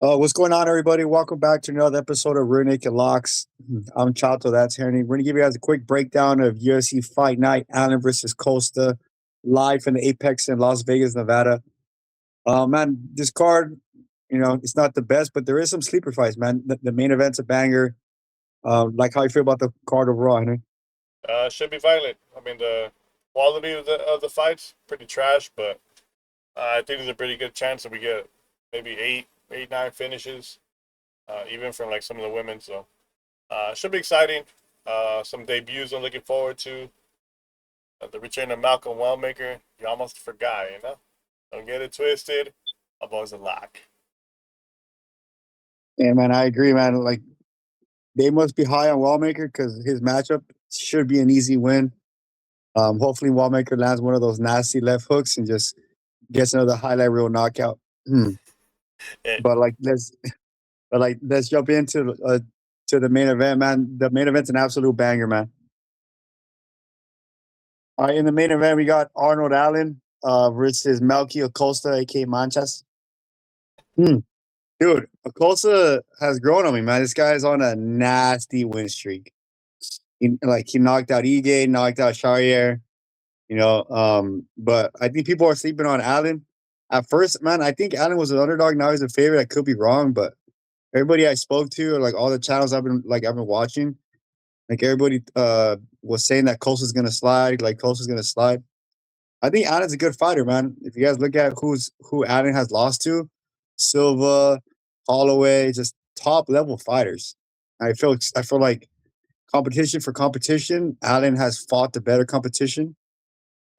What's going on, everybody? Welcome back to another episode of Rear Naked Locks. I'm Chato, that's Henry. We're going to give you guys a quick breakdown of UFC Fight Night Allen versus Costa, live from the Apex in Las Vegas, Nevada. Man, this card, it's not the best, but there is some sleeper fights, man. The main event's a banger. Like how you feel about the card overall, Henry? Should be violent. I mean, the quality of the fights pretty trash, but I think there's a pretty good chance that we get maybe eight, nine finishes, even from like some of the women. So should be exciting. Some debuts I'm looking forward to. The return of Malcolm Wellmaker. You almost forgot, you know. Don't get it twisted. I'm always a lock. Yeah, man, I agree, man. Like, they must be high on Wallmaker because his matchup should be an easy win. Hopefully, Wallmaker lands one of those nasty left hooks and just gets another highlight reel knockout. Eh, But let's jump into to the main event, man. The main event's an absolute banger, man. All right, in the main event, we got Arnold Allen versus Melky Acosta, aka Manchas. Hmm. Dude, Acosta has grown on me, man. This guy is on a nasty win streak. He knocked out Ige, knocked out Charrier, but I think people are sleeping on Allen. At first, man, I think Allen was an underdog. Now he's a favorite. I could be wrong, but everybody I spoke to, like all the channels I've been watching, like everybody was saying that Costa's gonna slide, like Costa's gonna slide. I think Allen's a good fighter, man. If you guys look at who Allen has lost to, Silva, Holloway, just top level fighters. I feel like competition for competition, Allen has fought the better competition.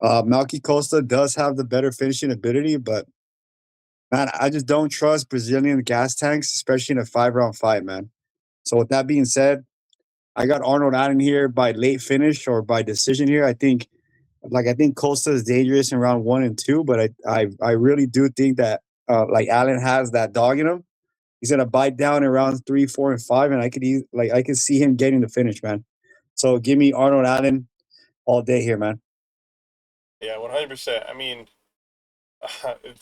Malky Costa does have the better finishing ability, but man, I just don't trust Brazilian gas tanks, especially in a 5 round fight, man. So with that being said, I got Arnold Allen here by late finish or by decision here. I think Costa is dangerous in round 1 and 2, but I really do think that like Allen has that dog in him. He's gonna bite down in rounds 3, 4, and 5, and I could see him getting the finish, man. So give me Arnold Allen all day here, man. yeah, 100%. I mean,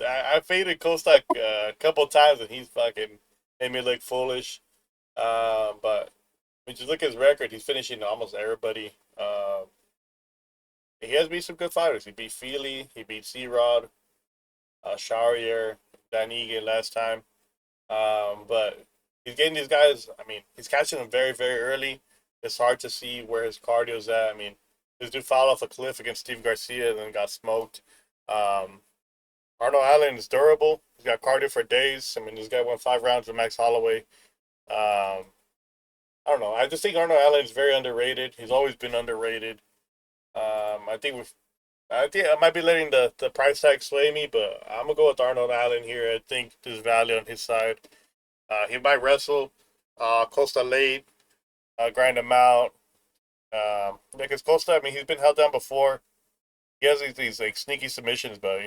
I faded Costa a couple times and he's fucking made me look foolish. But when you look at his record, he's finishing almost everybody. He has beat some good fighters. He beat Feely, he beat C-Rod, Charrier, Danige last time. But he's getting these guys. I mean, he's catching them very, very early. It's hard to see where his cardio's at. I mean, this dude fell off a cliff against Steve Garcia and then got smoked. Um, Arnold Allen is durable. He's got cardio for days. I mean, this guy went 5 rounds with Max Holloway. Um, I don't know. I just think Arnold Allen is very underrated. He's always been underrated. I think I might be letting the price tag sway me, but I'm gonna go with Arnold Allen here. I think there's value on his side. He might wrestle Costa late, grind him out. Because Costa, I mean, he's been held down before. He has these like sneaky submissions, but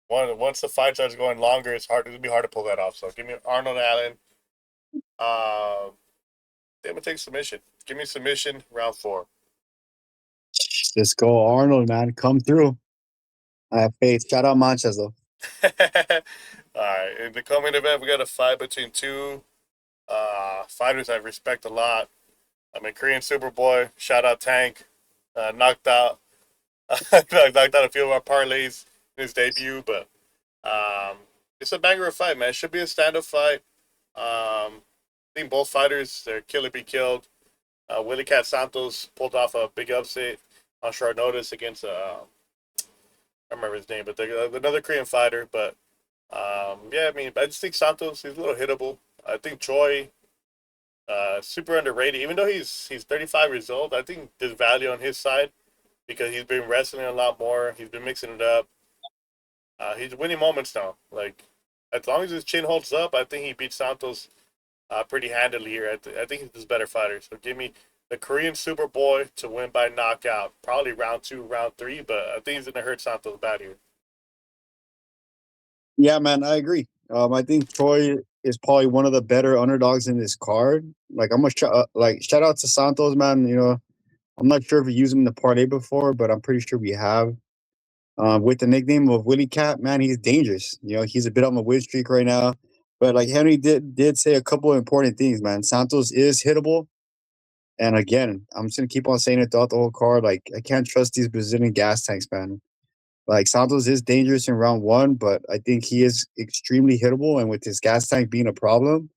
once the fight starts going longer, It's gonna be hard to pull that off. So give me Arnold Allen. Uh, I'm gonna take submission. Give me submission round 4. Let's go, Arnold, man. Come through. I have faith. Shout out Manchas, though. All right. In the coming event, we got a fight between two fighters I respect a lot. I mean, Korean Superboy, shout out Tank, knocked out, knocked out a few of our parlays in his debut, but it's a banger of fight, man. It should be a stand-up fight. I think both fighters, they're kill or be killed. Willie Cat Santos pulled off a big upset on short notice against I don't remember his name, but another Korean fighter. But yeah, I mean, I just think Santos he's a little hittable. I think Choi super underrated. Even though he's 35 years old, I think there's value on his side because he's been wrestling a lot more. He's been mixing it up. He's winning moments now. Like as long as his chin holds up, I think he beats Santos pretty handily here. I think he's the better fighter. So give me the Korean Superboy to win by knockout. Probably round 2, round 3, but I think he's gonna hurt Santos bad here. Yeah, man, I agree. I think Troy is probably one of the better underdogs in this card. Like, shout out to Santos, man. I'm not sure if we used him in the parlay before, but I'm pretty sure we have. With the nickname of Willie Cat, man, he's dangerous. He's a bit on the win streak right now. But like Henry did say a couple of important things, man. Santos is hittable. And again, I'm just gonna keep on saying it throughout the whole card. Like, I can't trust these Brazilian gas tanks, man. Like, Santos is dangerous in round one, but I think he is extremely hittable. And with his gas tank being a problem,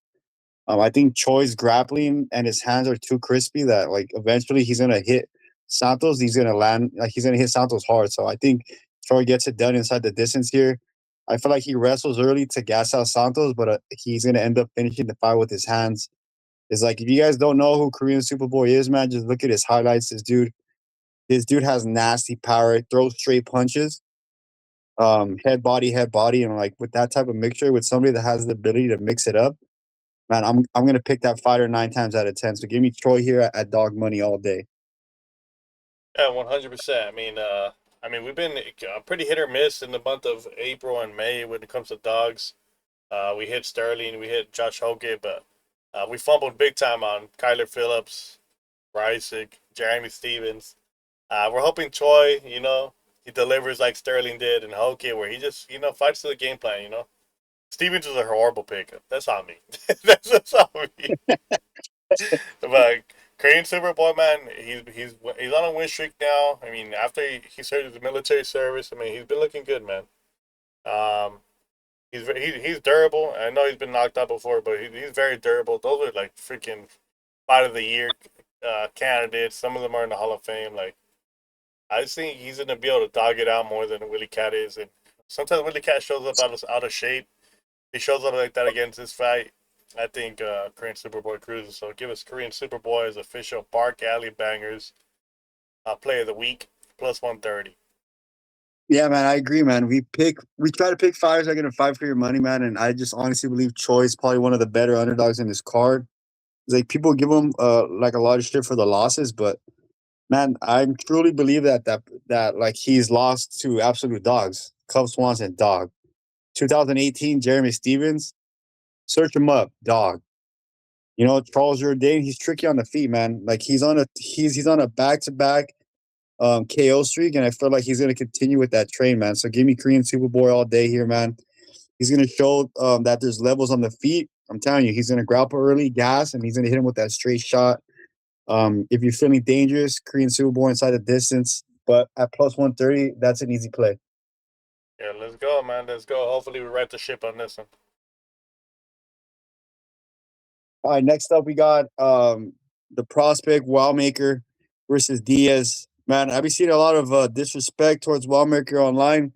I think Choi's grappling and his hands are too crispy that like eventually he's gonna hit Santos. He's gonna land like he's gonna hit Santos hard. So I think Choi gets it done inside the distance here. I feel like he wrestles early to gas out Santos, but he's gonna end up finishing the fight with his hands. It's like if you guys don't know who Korean Superboy is, man, just look at his highlights. This dude has nasty power, throws straight punches, head body, and like with that type of mixture, with somebody that has the ability to mix it up, man, I'm gonna pick that fighter 9 times out of 10. So give me Troy here at dog money all day. Yeah, 100%. I mean, we've been pretty hit or miss in the month of April and May when it comes to dogs. We hit Sterling, we hit Josh Hoge, but we fumbled big time on Kyler Phillips, Brysick, Jeremy Stevens. We're hoping Choi, he delivers like Sterling did and Hoke, where he just, fights to the game plan. Stevens was a horrible pick. That's on me. that's on me. But Korean Superboy, man, he's on a win streak now. I mean, after he started the military service, I mean, he's been looking good, man. Um, he's durable. I know he's been knocked out before, but he's very durable. Those are like freaking fight of the year candidates. Some of them are in the Hall of Fame. Like, I just think he's gonna be able to dog it out more than Willie Cat is. And sometimes Willie Cat shows up out of shape. He shows up like that against this fight. I think Korean Superboy cruises. So give us Korean Superboy as official Park Alley Bangers play of the week plus 130. Yeah, man, I agree, man. We try to pick fighters that are gonna fight for your money, man. And I just honestly believe Choi is probably one of the better underdogs in this card. It's like people give him like a lot of shit for the losses, but man, I truly believe that like he's lost to absolute dogs. Cub Swanson, dog. 2018, Jeremy Stevens, search him up, dog. Charles Jourdain, he's tricky on the feet, man. Like he's on a back to back KO streak, and I feel like he's gonna continue with that train, man. So give me Korean Superboy all day here, man. He's gonna show that there's levels on the feet. I'm telling you, he's gonna grapple early, gas, and he's gonna hit him with that straight shot. If you're feeling dangerous, Korean Superboy inside the distance, but at plus 130, that's an easy play. Yeah, let's go, man. Let's go. Hopefully, we right the ship on this one. All right, next up we got the prospect Wellmaker versus Diaz. Man, I've been seeing a lot of disrespect towards Wellmaker online.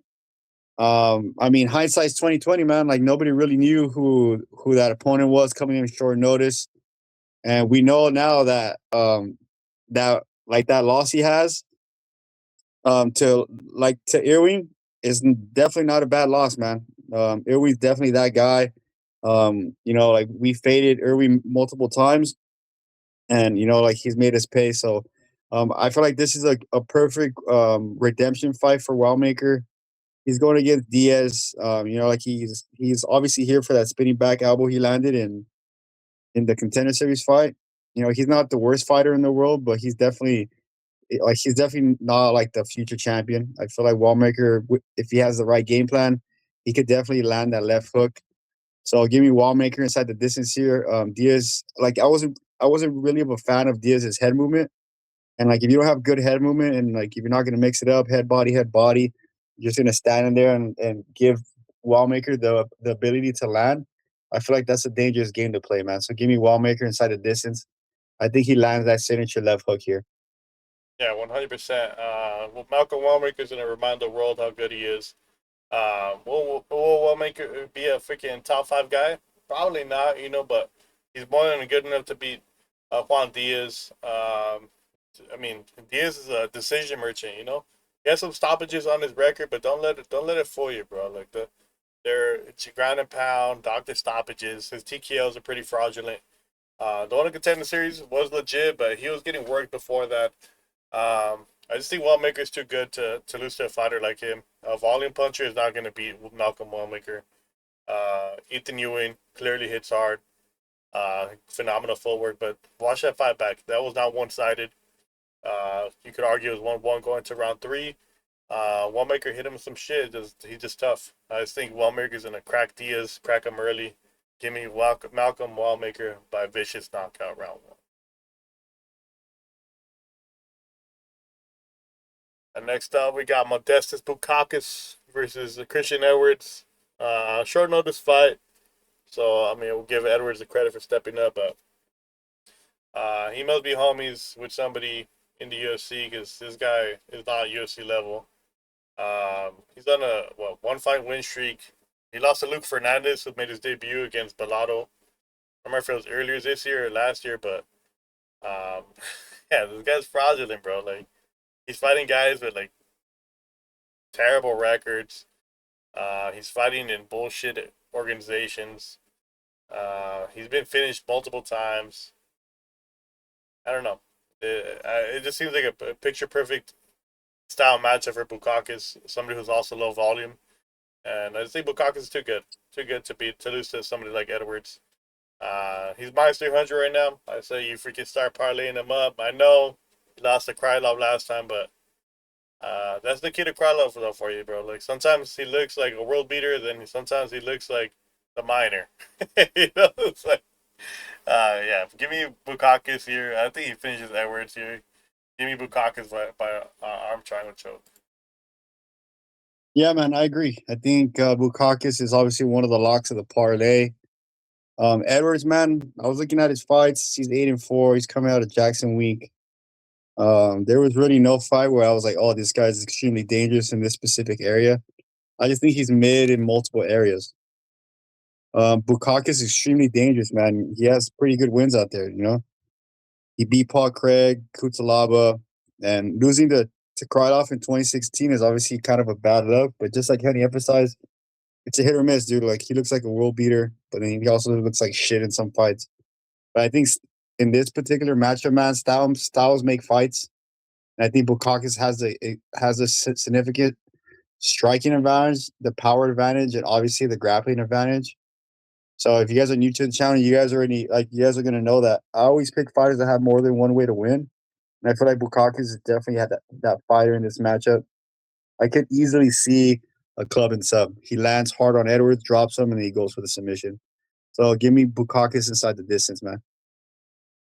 I mean, hindsight's 2020, man. Like nobody really knew who that opponent was coming in short notice, and we know now that that loss he has to Irwin is definitely not a bad loss, man. Irwin's definitely that guy. Like we faded Irwin multiple times, and like he's made us pay. So I feel like this is a perfect redemption fight for Wellmaker. He's going against Diaz. Like he's obviously here for that spinning back elbow he landed in the Contender Series fight. He's not the worst fighter in the world, but he's definitely not like the future champion. I feel like Wallmaker, if he has the right game plan, he could definitely land that left hook. So give me Wallmaker inside the distance here. Diaz, like I wasn't really of a fan of Diaz's head movement, and like if you don't have good head movement, and like if you're not gonna mix it up, head body, you're just gonna stand in there and give Wallmaker the ability to land. I feel like that's a dangerous game to play, man. So give me Wallmaker inside the distance. I think he lands that signature left hook here. Yeah, 100%. Well, Malcolm Wellmaker's going to remind the world how good he is. Will Wellmaker be a freaking top five guy? Probably not, but he's more than good enough to beat Juan Diaz. I mean, Diaz is a decision merchant. He has some stoppages on his record, but don't let it fool you, bro. Like it's ground and pound, doctor stoppages. His TKOs are pretty fraudulent. The one in Contender Series was legit, but he was getting worked before that. I just think Wellmaker's too good to lose to a fighter like him. A volume puncher is not going to beat Malcolm Wellmaker. Ethan Ewing clearly hits hard. Phenomenal footwork, but watch that fight back. That was not one-sided. You could argue it was 1-1 going to round 3. Wellmaker hit him with some shit. He's just tough. I just think Wellmaker's going to crack Diaz, crack him early, Give me Malcolm Wellmaker by vicious knockout round one. And next up, we got Modestas Bukauskas versus Christian Edwards. Short notice fight. So, I mean, we'll give Edwards the credit for stepping up, but he must be homies with somebody in the UFC because this guy is not UFC level. He's on a one fight win streak. He lost to Luke Fernandez, who made his debut against Bellado. I don't remember if it was earlier this year or last year, but yeah, this guy's fraudulent, bro. Like he's fighting guys with like terrible records. He's fighting in bullshit organizations. He's been finished multiple times. I don't know. It just seems like a picture perfect style matchup for Bukauskas, somebody who's also low volume. And I just think Bukauskas is too good to lose to somebody like Edwards. He's minus 300 right now. I say you freaking start parlaying him up. I know he lost to Krylov last time, but that's the key to Krylov though for you, bro. Like sometimes he looks like a world beater, then sometimes he looks like the minor. You know, it's like, yeah. Give me Bukauskas here. I think he finishes Edwards here. Give me Bukauskas by arm triangle choke. Yeah, man, I agree. I think Bukauskas is obviously one of the locks of the parlay. Edwards, man, I was looking at his fights. He's 8-4. He's coming out of Jackson week. There was really no fight where I was like, "Oh, this guy's extremely dangerous in this specific area." I just think he's mid in multiple areas. Bukauskas is extremely dangerous, man. He has pretty good wins out there. You know, he beat Paul Craig, Kutsalaba, and losing to Krylov in 2016 is obviously kind of a bad look. But just like Henny emphasized, it's a hit or miss, dude. Like he looks like a world beater, but then he also looks like shit in some fights. But I think in this particular matchup, man, styles make fights. And I think Bukauskas has a significant striking advantage, the power advantage, and obviously the grappling advantage. So if you guys are new to the channel, you guys are gonna know that I always pick fighters that have more than one way to win. And I feel like Bukauskas definitely had that fighter in this matchup. I could easily see a club and sub. He lands hard on Edwards, drops him, and then he goes for the submission. So give me Bukauskas inside the distance, man.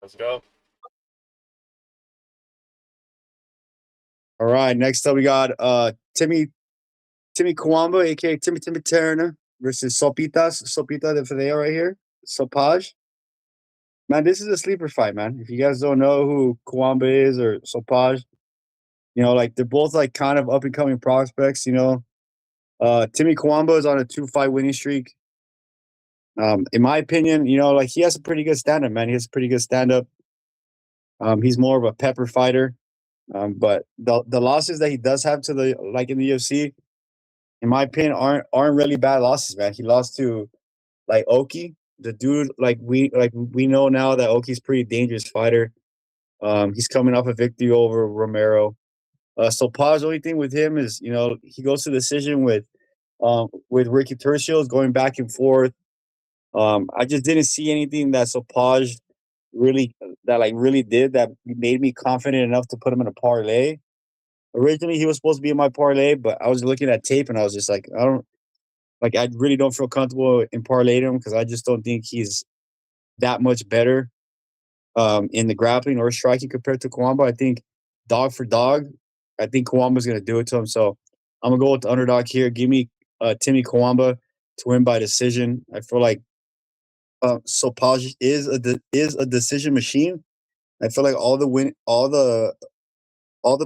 Let's go. All right, next up we got Timmy Cuamba, aka Timmy Turner, versus Sopita de Fideo right here. Sopaj. Man, this is a sleeper fight, man. If you guys don't know who Cuamba is or Sopaj, you know, like they're both like kind of up and coming prospects, you know. Timmy Cuamba is on a 2-fight winning streak. In my opinion, you know, like he has a pretty good stand up, man. He has a pretty good stand up. He's more of a pepper fighter. But the losses that he does have to the like in the UFC, in my opinion, aren't really bad losses, man. He lost to like Oki, the dude. Like we know now that Oki's pretty dangerous fighter. He's coming off a victory over Romero. So Paz, only thing with him is, you know, he goes to decision with Ricky Tercios going back and forth. I just didn't see anything that Sopaj really did that made me confident enough to put him in a parlay. Originally, he was supposed to be in my parlay, but I was looking at tape and I was just like, I really don't feel comfortable in parlaying him because I just don't think he's that much better in the grappling or striking compared to Cuamba. I think dog for dog, I think Cuamba's going to do it to him. So I'm going to go with the underdog here. Give me Timmy Cuamba to win by decision. I feel like Sopaj is a decision machine. I feel like all the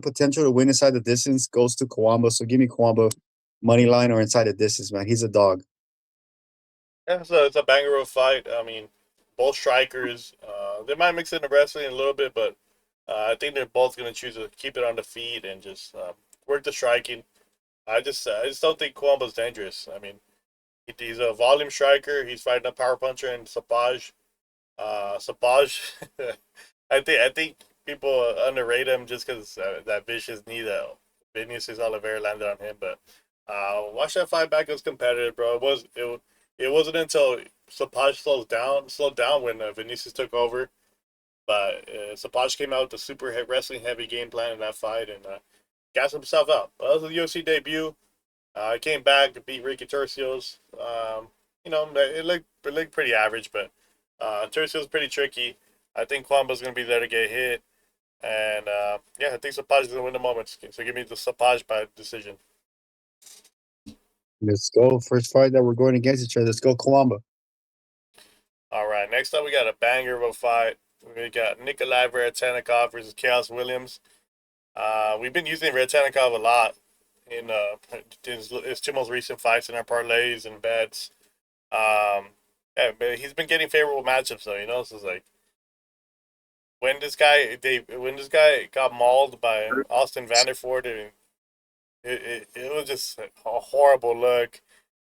potential to win inside the distance goes to Cuamba. So give me Cuamba money line or inside the distance, man. He's a dog. Yeah, so it's a banger of a fight. I mean, both strikers. They might mix in the wrestling a little bit, but I think they're both going to choose to keep it on the feet and just work the striking. I just don't think Cuamba's dangerous. I mean, he's a volume striker. He's fighting a power puncher and Sopaj. Sopaj, I think people underrate him just because that vicious knee that Vinicius Oliveira landed on him. But watch that fight back. It was competitive, bro. It wasn't until Sopaj slowed down when Vinicius took over. But Sopaj came out with a super wrestling heavy game plan in that fight and gas himself out. That was a UFC debut. Came back, beat Ricky Tercios. it looked pretty average, but Turcio was pretty tricky. I think Cuamba's gonna be there to get hit, and yeah, I think Sopaj is gonna win the moment. So give me the Sopaj by decision. Let's go. First fight that we're going against each other. Let's go, Cuamba. All right, next up we got a banger of a fight. We got Nikolai Veretennikov versus Chaos Williams. We've been using Veretennikov a lot in his two most recent fights in our parlays and bets. Yeah, but he's been getting favorable matchups though. So it's like when this guy got mauled by Austin Vanderford, it was just a horrible look.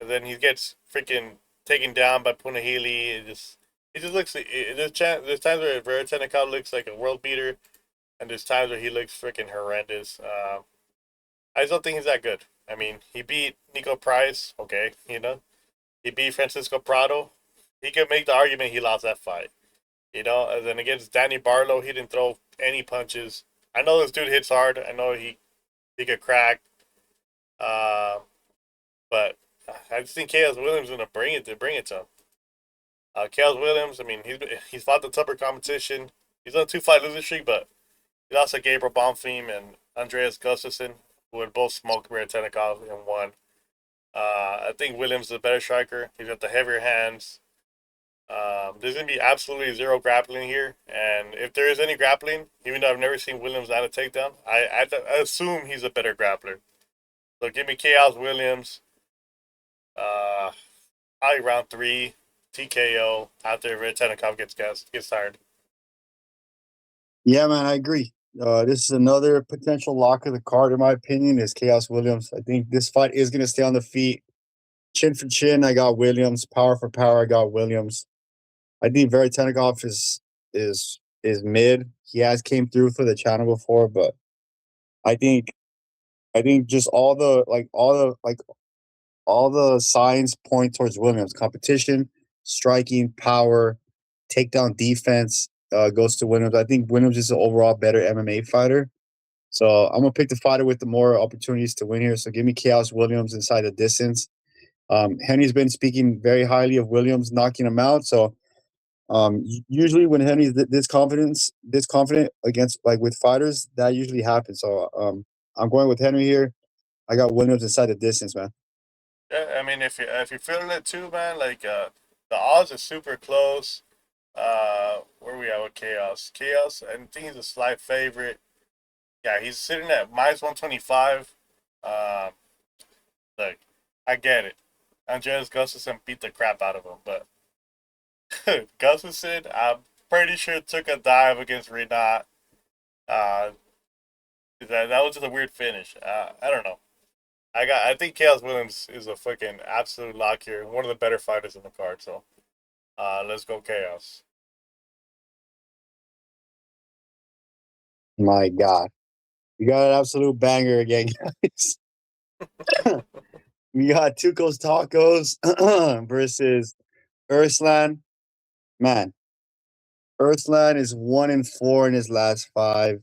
And then he gets freaking taken down by Punahili. It just looks. There's times where Veretennikov looks like a world beater, and there's times where he looks freaking horrendous. I just don't think he's that good. I mean, he beat Nico Price. Okay, he beat Francisco Prado. He could make the argument he lost that fight. And then against Danny Barlow, he didn't throw any punches. I know this dude hits hard. I know he could crack. Uh, but I just think Chaos Williams is gonna bring it to him. Chaos Williams, I mean, he's fought the tougher competition. He's on a 2-fight losing streak, but he lost to Gabriel Bonfim and Andreas Gustafsson, who had both smoked Veretennikov and won. I think Williams is a better striker. He's got the heavier hands. There's going to be absolutely zero grappling here. And if there is any grappling, even though I've never seen Williams land a takedown, I assume he's a better grappler. So give me Chaos Williams. Probably round 3, TKO, after Veretennikov gets tired. Yeah, man, I agree. This is another potential lock of the card, in my opinion, is Chaos Williams. I think this fight is going to stay on the feet. Chin for chin, I got Williams. Power for power, I got Williams. I think Veretennikov is mid. He has came through for the channel before, but I think just all the signs point towards Williams. Competition, striking, power, takedown defense goes to Williams. I think Williams is an overall better MMA fighter. So I'm gonna pick the fighter with the more opportunities to win here. So give me Chaos Williams inside the distance. Henry's been speaking very highly of Williams knocking him out. So usually when Henry's this confident against like with fighters, that usually happens. So I'm going with Henry here. I got Williams inside the distance, man. Yeah, I mean, if you're feeling it too, man, like the odds are super close. Where we at with Chaos? Chaos, I think he's a slight favorite. Yeah, he's sitting at -125. Um, look, I get it. Andreas Gustafsson beat the crap out of him, but Gustafsson, I'm pretty sure took a dive against Renat. Uh, that was just a weird finish. I don't know. I think Chaos Williams is a fucking absolute lock here. One of the better fighters in the card. So, let's go Chaos. My God, we got an absolute banger again, guys. We got Tukos Tacos versus Erslan. Man, Erslan is 1-4 in his last 5.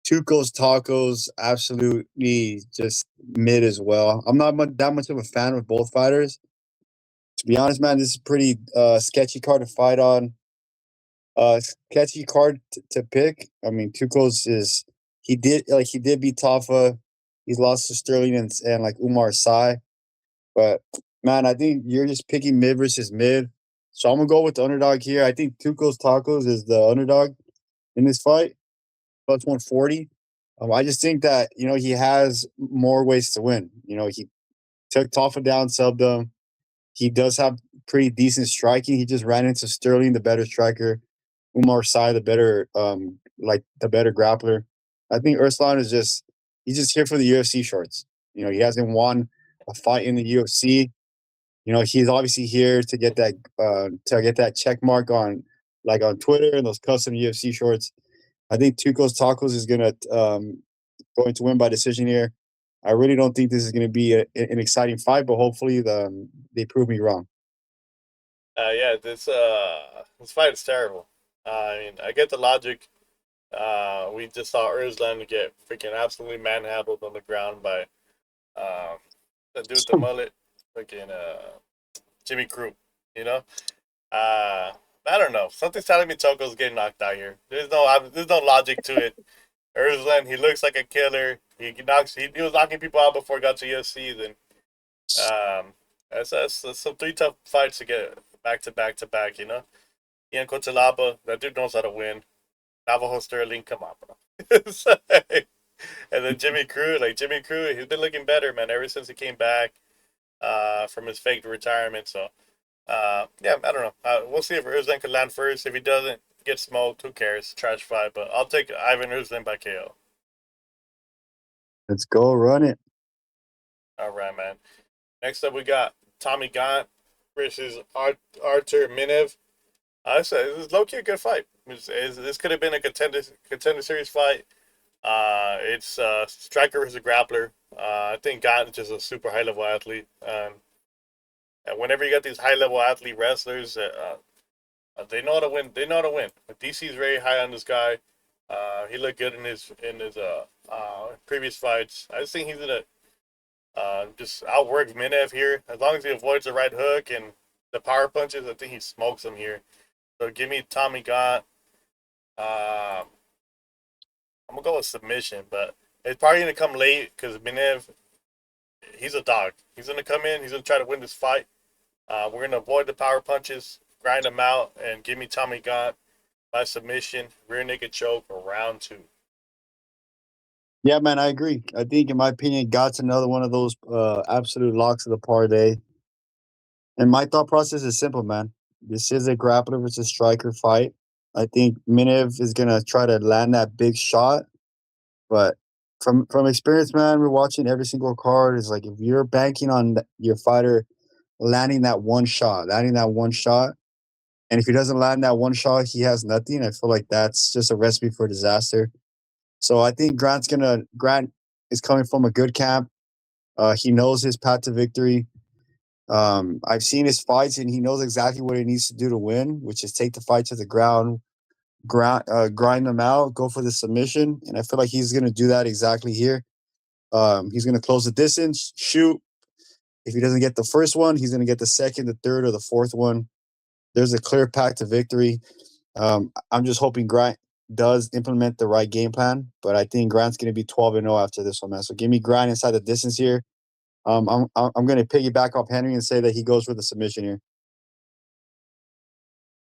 Tukos Tacos absolutely just mid as well. I'm not that much of a fan of both fighters. To be honest, man, this is a pretty sketchy card to fight on. Sketchy card to pick. I mean, Tukos is he did beat Tafa. He's lost to Sterling and like Umar Sai. But man, I think you're just picking mid versus mid. So I'm gonna go with the underdog here. I think Tukos Tacos is the underdog in this fight, +140. I just think that he has more ways to win. He took Tafa down, subbed him. He does have pretty decent striking. He just ran into Sterling, the better striker. Umar Sai, the better the better grappler. I think Erslan is he's just here for the UFC shorts. He hasn't won a fight in the UFC. He's obviously here to get that check mark on Twitter and those custom UFC shorts. I think Tukos Tacos is going to win by decision here. I really don't think this is going to be an exciting fight, but hopefully they prove me wrong. Yeah, this fight is terrible. I mean, I get the logic. We just saw Erslan get freaking absolutely manhandled on the ground by the dude with the mullet. Freaking Jimmy Crute. You know, I don't know. Something's telling me Tokkos getting knocked out here. There's no logic to it. Erslan, he looks like a killer. He was knocking people out before he got to UFC. Then that's some 3 tough fights to get back to back to back. You know, Ian Cotalaba, that dude knows how to win. Navajo Sterling, come on, bro. And then Jimmy Crute, he's been looking better, man, ever since he came back from his fake retirement. So, yeah, I don't know. We'll see if Erslan can land first. If he doesn't get smoked, who cares? Trash fight. But I'll take Ivan Erslan by KO. Let's go run it. All right, man. Next up, we got Tommy Gantt versus Artur Minev. This is low-key a good fight. This could have been a contender series fight. It's striker versus grappler. I think Gantt is just a super high-level athlete. And whenever you got these high-level athlete wrestlers, they know how to win. They know how to win. DC is very high on this guy. He looked good in his previous fights. I just think he's gonna just outwork Minev here. As long as he avoids the right hook and the power punches, I think he smokes him here. So give me Tommy Gantt. I'm gonna go with submission, but it's probably gonna come late because Minev, he's a dog. He's gonna come in. He's gonna try to win this fight. We're gonna avoid the power punches, grind him out, and give me Tommy Gantt by submission, rear naked choke, or round 2. Yeah, man, I agree. I think, in my opinion, Gott's another one of those absolute locks of the parlay. And my thought process is simple, man. This is a grappler versus striker fight. I think Minev is gonna try to land that big shot, but from experience, man, we're watching every single card. Is like if you're banking on your fighter landing that one shot, and if he doesn't land that one shot, he has nothing. I feel like that's just a recipe for disaster. So I think Grant is coming from a good camp. He knows his path to victory. I've seen his fights, and he knows exactly what he needs to do to win, which is take the fight to the ground, grind them out, go for the submission. And I feel like he's going to do that exactly here. He's going to close the distance, shoot. If he doesn't get the first one, he's going to get the second, the third, or the fourth one. There's a clear path to victory. I'm just hoping Grant does implement the right game plan, but I think Grant's going to be 12-0 after this one, man. So give me Grant inside the distance here. I'm going to piggyback off Henry and say that he goes for the submission here.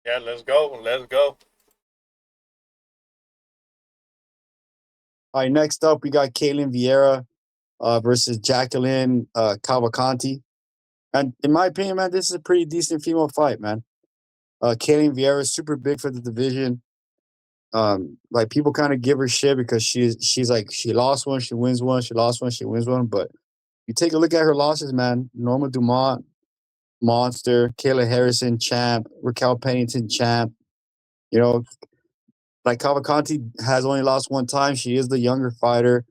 Yeah, let's go. Let's go. All right, next up, we got Kaylin Vieira versus Jacqueline Calvacanti. And in my opinion, man, this is a pretty decent female fight, man. Kaylin Vieira is super big for the division. Like people kind of give her shit because she's like she lost one, she wins one, she lost one, she wins one. But you take a look at her losses, man. Norma Dumont, monster. Kayla Harrison, champ. Raquel Pennington, champ. You know, like Cavalcanti has only lost one time. She is the younger fighter,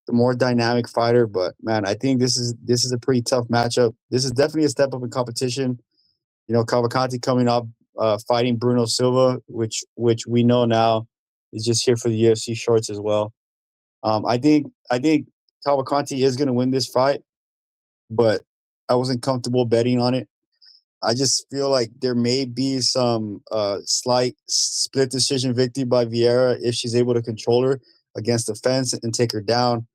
the more dynamic fighter. But man, I think this is a pretty tough matchup. This is definitely a step up in competition. You know, Cavalcanti coming up, fighting Bruno Silva, which we know now is just here for the UFC shorts as well. I think Cavalcanti is going to win this fight, but I wasn't comfortable betting on it. I just feel like there may be some slight split decision victory by Vieira if she's able to control her against the fence and take her down.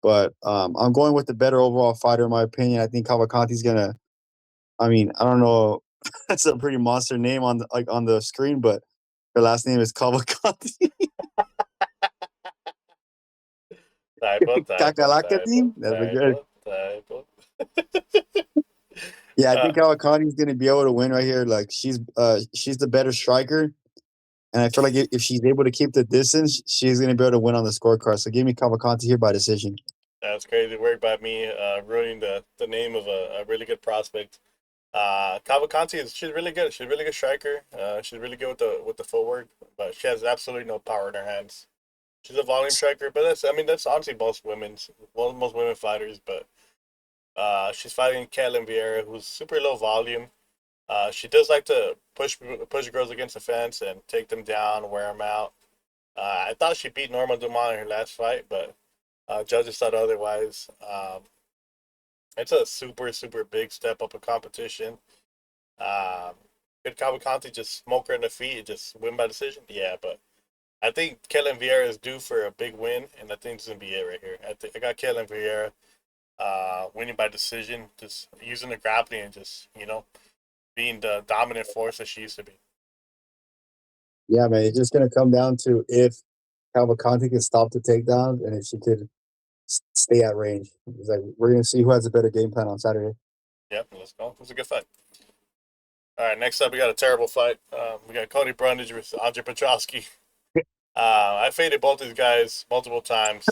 But I'm going with the better overall fighter, in my opinion. I think Cavalcanti's gonna. I mean, I don't know. That's a pretty monster name on the screen, but her last name is Cavalcanti. Kakalakati. That's a good. Typo. Yeah, I think Cavalcanti's gonna be able to win right here. Like she's the better striker. And I feel like if she's able to keep the distance, she's going to be able to win on the scorecard. So give me Cavalcanti here by decision. That's crazy work by me, ruining the name of a really good prospect. Cavalcanti she's really good. She's a really good striker. She's really good with the footwork, but she has absolutely no power in her hands. She's a volume striker, but that's honestly most women fighters. But she's fighting Katlyn Vieira, who's super low volume. She does like to push girls against the fence and take them down, wear them out. I thought she beat Norma Dumont in her last fight, but judges thought otherwise. It's a super big step up in competition. Could Calvacanti just smoke her in the feet and just win by decision? Yeah, but I think Kellen Vieira is due for a big win, and I think this is gonna be it right here. I got Kellen Vieira winning by decision, just using the grappling and just being the dominant force that she used to be. Yeah, man, it's just gonna come down to if Calvacanti can stop the takedowns and if she could stay at range. It's like we're gonna see who has a better game plan on Saturday. Yep, let's go. It was a good fight. All right, next up we got a terrible fight. We got Cody Brundage versus Andre Petrovski. I faded both these guys multiple times,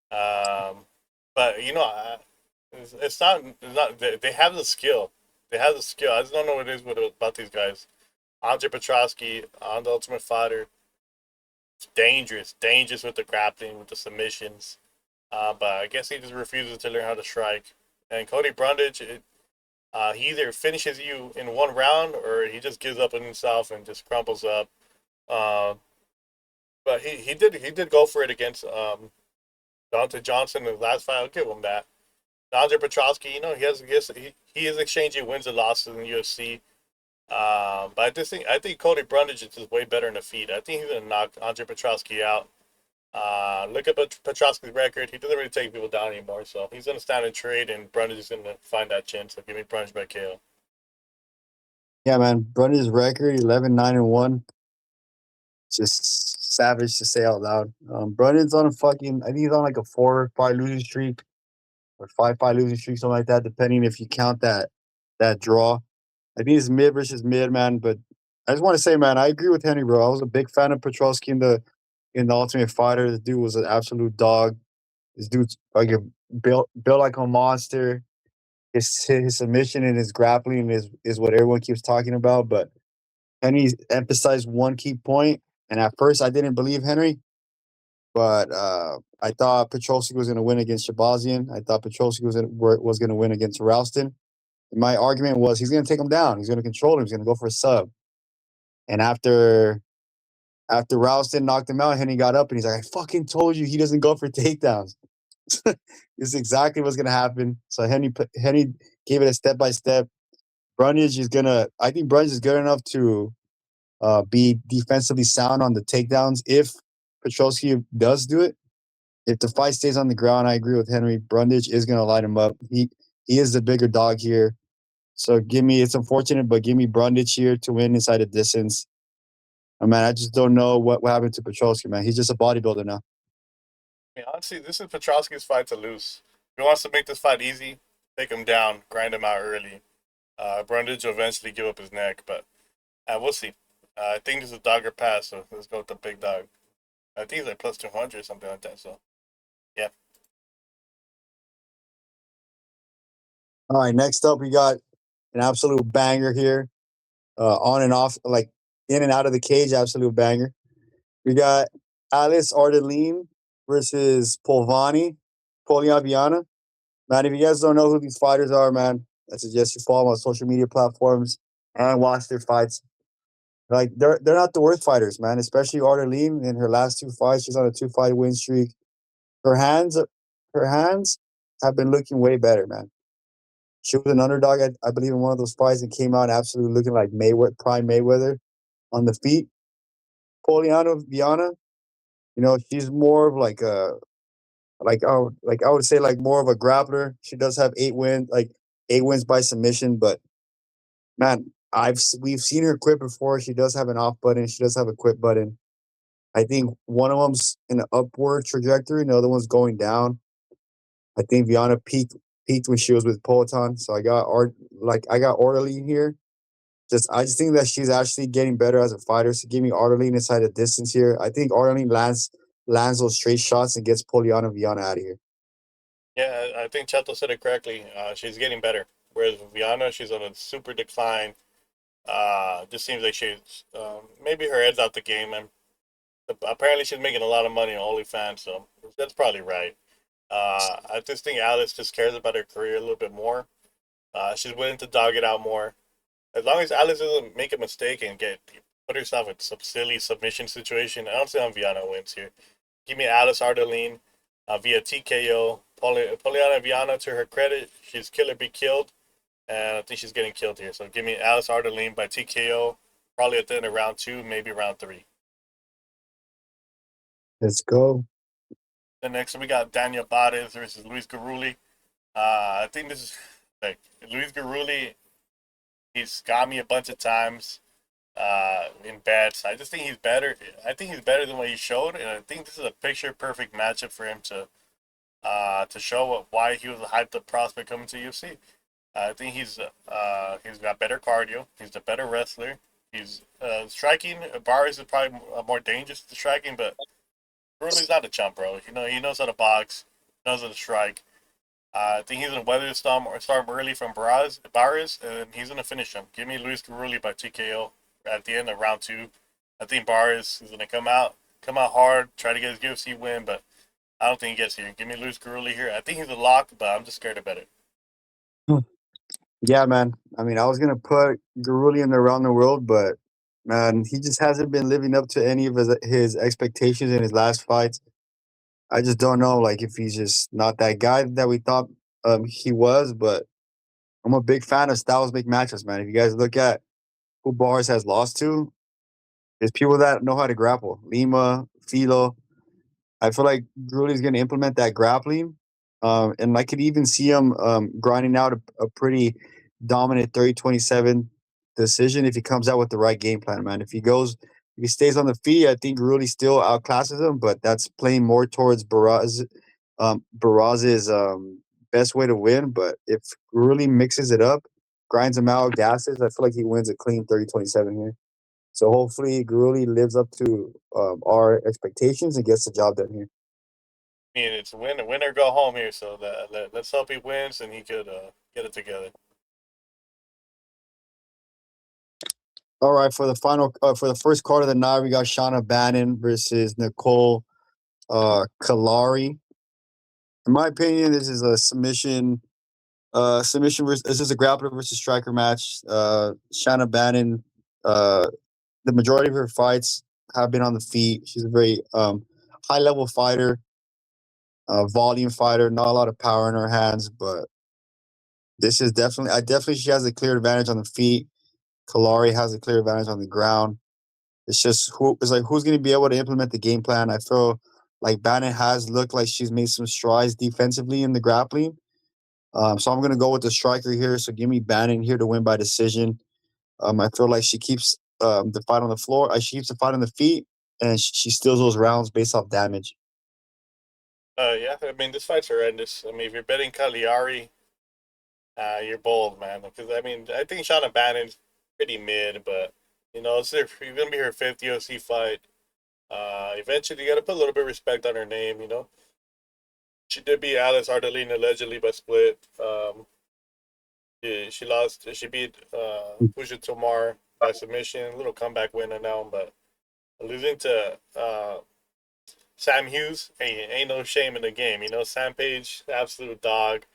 but it's not. They have the skill. They have the skill. I just don't know what it is about these guys. Andre Petrovski on the Ultimate Fighter, dangerous with the grappling, with the submissions. But I guess he just refuses to learn how to strike. And Cody Brundage, he either finishes you in one round or he just gives up on himself and just crumples up. Uh, but he did go for it against Dante Johnson in the last fight. I'll give him that. Andre Petrovski, he is exchanging wins and losses in the UFC. But I think Cody Brundage is just way better in the feet. I think he's gonna knock Andre Petrovski out. Look at Petrovski's record. He doesn't really take people down anymore, so he's gonna stand and trade, and Brundage is gonna find that chin. So give me Brundage by KO. Yeah, man, Brundage's record 11-9-1. Just savage to say out loud. Brundage's on a fucking. I think he's on like a 4-5 losing streak or 5-5 losing streak, something like that, depending if you count that draw. I think it's mid versus mid, man. But I just want to say, man, I agree with Henry, bro. I was a big fan of Petrovski in the Ultimate Fighter. This dude was an absolute dog. This dude's like built like a monster. His submission and his grappling is what everyone keeps talking about. But Henry emphasized one key point, and at first I didn't believe Henry, but I thought Petrovski was going to win against Shabazian. I thought Petrovski was going to win against Ralston. And my argument was he's going to take him down. He's going to control him. He's going to go for a sub. And after Ralston knocked him out, Henry got up and he's like, I fucking told you he doesn't go for takedowns. This is exactly what's gonna happen. So Henry gave it a step by step. I think Brundage is good enough to be defensively sound on the takedowns if Petrovski does do it. If the fight stays on the ground, I agree with Henry. Brundage is gonna light him up. He is the bigger dog here. So it's unfortunate, but give me Brundage here to win inside the distance. Man, I just don't know what happened to Petrovski, man. He's just a bodybuilder now. I mean, honestly, this is Petrovski's fight to lose. If he wants to make this fight easy, take him down, grind him out early. Brundage will eventually give up his neck, but we'll see. I think this is a dogger pass, so let's go with the big dog. I think he's like plus 200 or something like that. So yeah. All right, next up we got an absolute banger here. On and off, like in and out of the cage, absolute banger. We got Alice Ardelean versus Poliana Viana. Man, if you guys don't know who these fighters are, man, I suggest you follow them on social media platforms and watch their fights. Like they're not the worst fighters, man. Especially Ardelean in her last 2 fights, she's on a 2-fight win streak. Her hands, her hands have been looking way better, man. She was an underdog, I believe, in one of those fights and came out absolutely looking like prime Mayweather on the feet. Poliana Viana, she's more of like I would say like more of a grappler. She does have 8 wins by submission, but man, we've seen her quit before. She does have an off button. She does have a quit button. I think one of them's in an upward trajectory, and the other one's going down. I think Viana peaked when she was with Poatan, so I got Ardelean here. I just think that she's actually getting better as a fighter. So give me Ardelean inside the distance here. I think Ardelean lands those straight shots and gets Poliana Viana out of here. Yeah, I think Chato said it correctly. She's getting better. Whereas Viana, she's on a super decline. Just seems like she's maybe her head's out the game, and apparently she's making a lot of money on OnlyFans, so that's probably right. I just think Alice just cares about her career a little bit more. She's willing to dog it out more. As long as Alice doesn't make a mistake and put herself in some silly submission situation, I don't see how Viana wins here. Give me Alice Ardelean via TKO. Poliana Viana, to her credit, she's kill or be killed. and I think she's getting killed here. So give me Alice Ardelean by TKO, probably at the end of round 2, maybe round 3. Let's go. Then next we got Daniel Barez versus Luis Gurule. I think this is like Luis Gurule. He's got me a bunch of times in bets. I just think he's better. I think he's better than what he showed, and I think this is a picture perfect matchup for him to show why he was a hyped up prospect coming to UFC. I think he's got better cardio. He's a better wrestler. He's striking. Barez is probably more dangerous to striking, but Gurule's not a chump, bro. You know, he knows how to box, knows how to strike. I think he's gonna weather the storm early from Barez, and he's gonna finish him. Give me Luis Gurule by TKO at the end of round 2. I think Barez is gonna come out hard, try to get his UFC win, but I don't think he gets here. Give me Luis Gurule here. I think he's a lock, but I'm just scared to bet it. Yeah, man. I mean, I was gonna put Gurule in the around the world, but man, he just hasn't been living up to any of his expectations in his last fights. I just don't know, like, if he's just not that guy that we thought he was. But I'm a big fan of styles make matches, man. If you guys look at who Barez has lost to, there's people that know how to grapple. Lima, Filo. I feel like Grudy's going to implement that grappling. And I could even see him grinding out a pretty dominant 30-27 decision if he comes out with the right game plan, man. If he stays on the feet, I think Grudy still outclasses him, but that's playing more towards Baraz's best way to win. But if Grudy mixes it up, grinds him out, gasses, I feel like he wins a clean 30-27 here. So hopefully Gurule lives up to our expectations and gets the job done here. I mean, it's win or go home here. So let's hope he wins and he could get it together. All right, for the first card of the night, we got Shauna Bannon versus Nicole Caliari. In my opinion, this is a submission. This is a grappler versus striker match. Shauna Bannon. The majority of her fights have been on the feet. She's a very high level fighter, volume fighter. Not a lot of power in her hands, but this is definitely she has a clear advantage on the feet. Caliari has a clear advantage on the ground. It's just who's going to be able to implement the game plan. I feel like Bannon has looked like she's made some strides defensively in the grappling. So I'm going to go with the striker here. So give me Bannon here to win by decision. I feel like she keeps the fight on the floor. She keeps the fight on the feet, and she steals those rounds based off damage. Yeah, I mean, this fight's horrendous. I mean, if you're betting Caliari, you're bold, man. Because I mean, I think Shauna Bannon's pretty mid, but you know, it's gonna be her 5th UFC fight. Eventually, you got to put a little bit of respect on her name. You know, she did beat Alice Ardelean allegedly by split. She lost. She beat Pusha Tomar by submission. A little comeback winner now, but losing to Sam Hughes ain't no shame in the game. You know, Sam Page, absolute dog.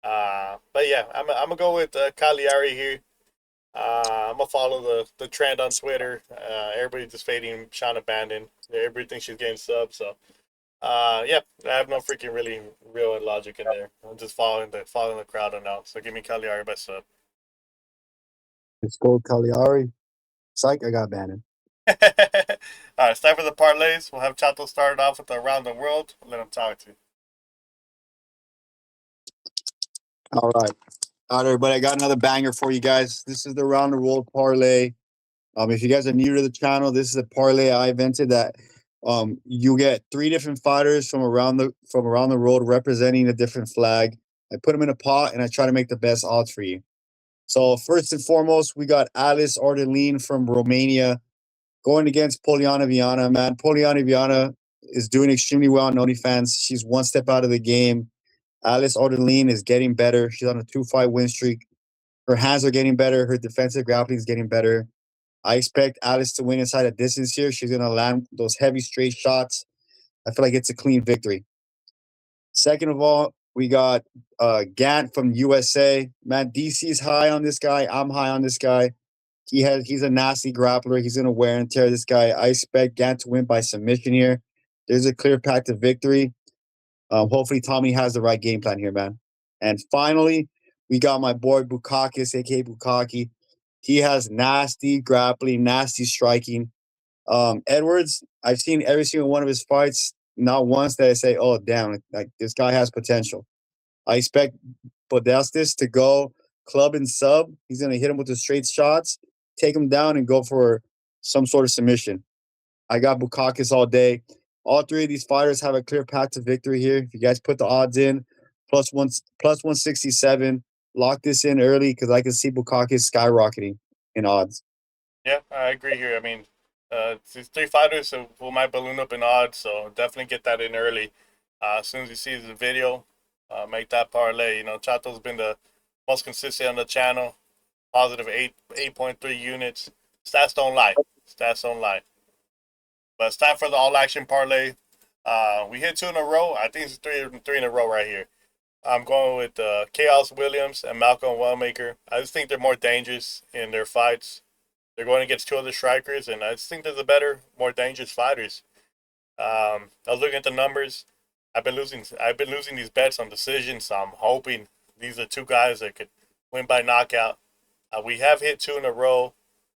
But yeah, I'm gonna go with Cagliari here. I'm gonna follow the trend on Twitter. Everybody just fading Shauna Bannon. Everybody thinks she's getting subs. So yeah, I have no freaking really real logic in there. I'm just following the crowd on now. So give me Cagliari by sub. Let's go Cagliari. Psych, I got Bannon. All right, it's time for the parlays. We'll have Chato start off with the around the world. Let him talk to you. All right. All right, everybody. I got another banger for you guys. This is the Round the World Parlay. If you guys are new to the channel, this is a parlay I invented that you get 3 different fighters from around the world representing a different flag. I put them in a pot and I try to make the best odds for you. So first and foremost, we got Alice Ardelean from Romania going against Poliana Viana. Man, Poliana Viana is doing extremely well on OnlyFans. She's one step out of the game. Alice Ardelean is getting better. She's on a 2-fight win streak. Her hands are getting better. Her defensive grappling is getting better. I expect Alice to win inside a distance here. She's going to land those heavy straight shots. I feel like it's a clean victory. Second of all, we got Gantt from USA. Man, DC's high on this guy. I'm high on this guy. He's a nasty grappler. He's going to wear and tear this guy. I expect Gantt to win by submission here. There's a clear path to victory. Hopefully, Tommy has the right game plan here, man. And finally, We got my boy Bukauskas, aka Bukaki. He has nasty grappling, nasty striking. Edwards, I've seen every single one of his fights. Not once that I say, "Oh, damn, like this guy has potential." I expect Podestis to go club and sub. He's gonna hit him with the straight shots, take him down, and go for some sort of submission. I got Bukauskas all day. All three of these fighters have a clear path to victory here. If you guys put the odds in, plus 167, lock this in early because I can see Bukauskas skyrocketing in odds. Yeah, I agree here. I mean, these three fighters who might balloon up in odds, so definitely get that in early. As soon as you see the video, make that parlay. You know, Chato's been the most consistent on the channel, positive 8.3 units. Stats don't lie. Stats don't lie. But it's time for the all action parlay. We hit 2 in a row. I think it's three in a row right here. I'm going with Chaos Williams and Malcolm Wellmaker. I just think they're more dangerous in their fights. They're going against 2 other strikers, and I just think they're the better, more dangerous fighters. I was looking at the numbers. I've been losing these bets on decisions, so I'm hoping these are 2 guys that could win by knockout. We have hit 2 in a row,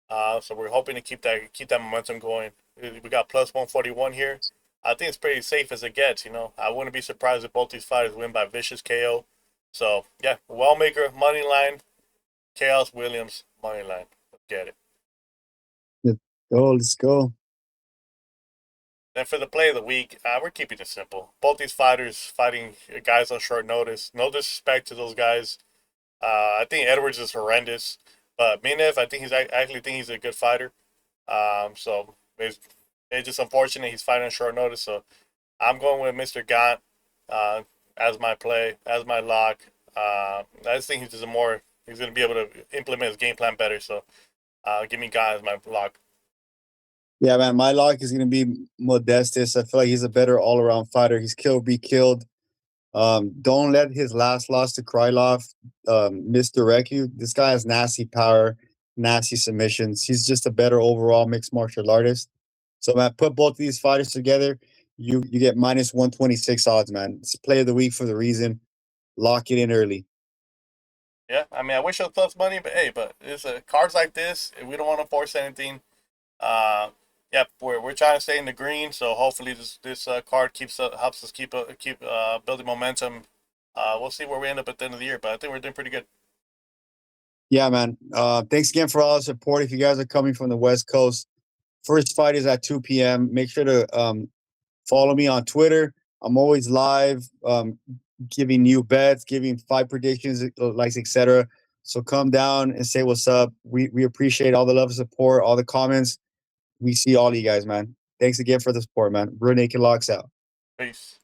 so we're hoping to keep that momentum going. We got plus 141 here. I think it's pretty safe as it gets. You know, I wouldn't be surprised if both these fighters win by vicious KO. So yeah, Wellmaker money line, Chaos Williams money line. Let's get it. Let's go. And for the play of the week, we're keeping it simple. Both these fighters fighting guys on short notice. No disrespect to those guys. I think Edwards is horrendous, but Minev, I actually think he's a good fighter. So it's just unfortunate he's fighting on short notice. So I'm going with Mr. Gantt as my play, as my lock. I just think he's going to be able to implement his game plan better. So give me Gantt as my lock. Yeah, man, my lock is going to be Modestis. I feel like he's a better all-around fighter. He's be killed. Don't let his last loss to Krylov misdirect you. This guy has nasty power, nasty submissions. He's just a better overall mixed martial artist. So, man, put both of these fighters together, you get minus 126 odds, man. It's play of the week for the reason. Lock it in early. Yeah, I mean, I wish it was plus money, but hey, it's cards like this. We don't want to force anything. Yeah, we're trying to stay in the green, so hopefully this card helps us keep building momentum. We'll see where we end up at the end of the year, but I think we're doing pretty good. Yeah, man. Thanks again for all the support. If you guys are coming from the West Coast, first fight is at 2 p.m. Make sure to follow me on Twitter. I'm always live, giving new bets, giving fight predictions, like etc. So come down and say what's up. We appreciate all the love and support, all the comments. We see all of you guys, man. Thanks again for the support, man. Real Naked Locks out. Peace.